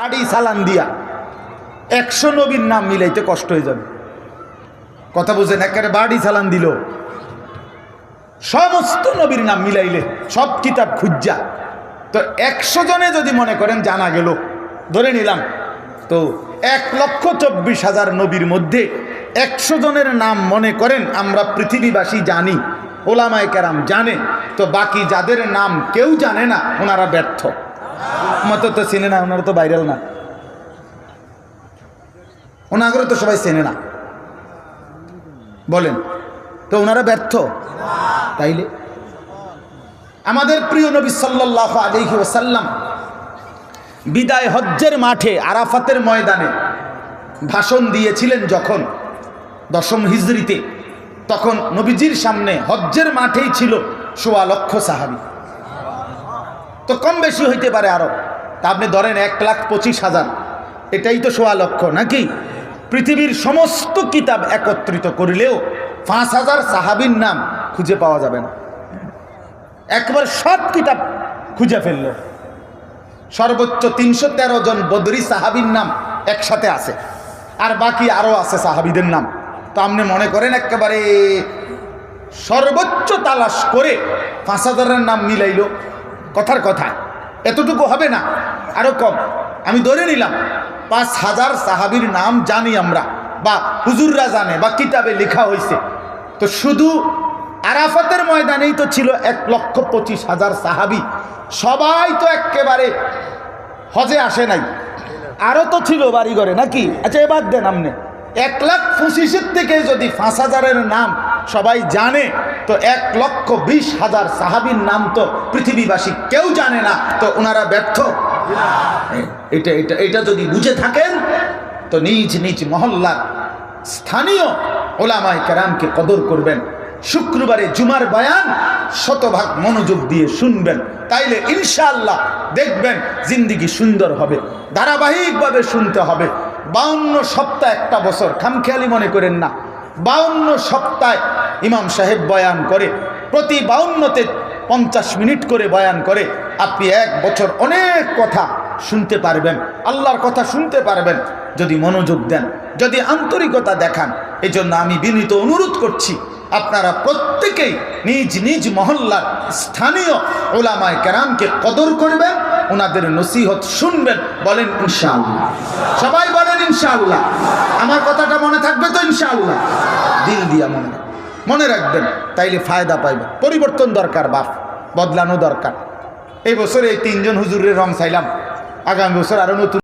বাড়ি চালান দিয়া 100 নবীর নাম মিলাইতে কষ্ট হয়ে যাবে। কথা বুঝেন? একেবারে বাড়ি চালান দিল, সমস্ত নবীর নাম মিলাইলে সব কিতাব খুঁজা তো 100 জনে যদি মনে করেন জানা গেল, ধরে নিলাম তো 1,24,000 নবীর মধ্যে 100 জনের নাম মনে করেন আমরা পৃথিবীবাসী জানি, ওলামায়ে কেরাম জানে, তো বাকি যাদের নাম কেউ জানে না ওনারা ব্যর্থ। মতো তো চেনে না, ওনারা তো ভাইরাল না, ওনাগুলো তো সবাই চেনে না, বলেন তো ওনারা ব্যর্থ? তাইলে আমাদের প্রিয় নবী সাল্লাল্লাহু আলাইহি ওয়াসাল্লাম বিদায় হজ্জের মাঠে আরাফাতের ময়দানে ভাষণ দিয়েছিলেন যখন 10ম হিজরিতে, তখন নবীজির সামনে হজ্জের মাঠেই ছিল 1.25 লক্ষ সাহাবী। তো কম বেশি হইতে পারে আরো, তা আপনি ধরেন 1,25,000, এটাই তো 1.25 লক্ষ নাকি? পৃথিবীর সমস্ত কিতাব একত্রিত করলেও 5,000 সাহাবীর নাম খুঁজে পাওয়া যাবে না। একবার সব কিতাব খুঁজে ফেলল, সর্বোচ্চ 313 জন বদরি সাহাবীর নাম একসাথে আছে, আর বাকি আরো আছে সাহাবীদের নাম। তো আপনি মনে করেন একেবারে সর্বোচ্চ তালাশ করে 5,000-এর নাম মিলাইল, কথার কথা এতটুকু হবে না, আরো কম। আমি ধরে নিলাম 5,000 সাহাবীর নাম জানি আমরা, বা হুজুররা জানে, বা কিতাবে লেখা হয়েছে। তো শুধু আরাফাতের ময়দানেই তো ছিল 1,25,000 সাহাবী, সবাই তো একেবারে হজে আসে নাই, আরো তো ছিল বাড়িঘরে নাকি? আচ্ছা এবার দেন আপনি 1,25,000 থেকে যদি 5,000-এর নাম সবাই জানে, তো 1,20,000 সাহাবীর নাম তো পৃথিবীবাসী কেউ জানে না, তো ওনারা ব্যর্থ। এটা যদি বুঝে থাকেন তো নিজ নিজ মহল্লার স্থানীয় ওলামায়ে কেরামকে কদর করবেন, শুক্রবারে জুমার বয়ান শতভাগ মনোযোগ দিয়ে শুনবেন, তাইলে ইনশাআল্লাহ দেখবেন জিন্দেগি সুন্দর হবে। ধারাবাহিকভাবে শুনতে হবে। 52 সপ্তাহ, একটা বছর, খামখেয়ালি মনে করেন না। 52 সপ্তাহে ইমাম সাহেব বয়ান করে, প্রতি 52তে 50 মিনিট করে বয়ান করে। আপনি 1 বছর অনেক কথা শুনতে পারবেন, আল্লাহর কথা শুনতে পারবেন যদি মনোযোগ দেন, যদি আন্তরিকতা দেখান। এই জন্য আমি বিনীত অনুরোধ করছি, আপনারা প্রত্যেকেই নিজ নিজ মহল্লার স্থানীয় ওলামায়ে কেরামকে কদর করবেন, ওনাদের নসিহত শুনবেন। বলেন ইনশাআল্লাহ, সবাই বলেন ইনশাআল্লাহ। আমার কথাটা মনে থাকবে তো ইনশাআল্লাহ? দিল দিয়া মনে রাখবেন, তাইলে ফায়দা পাইবেন। পরিবর্তন দরকার, বাপ বদলানো দরকার। এই বছর এই 3 জন হুজুরের রং চাইলাম, আগামী বছর আরো নতুন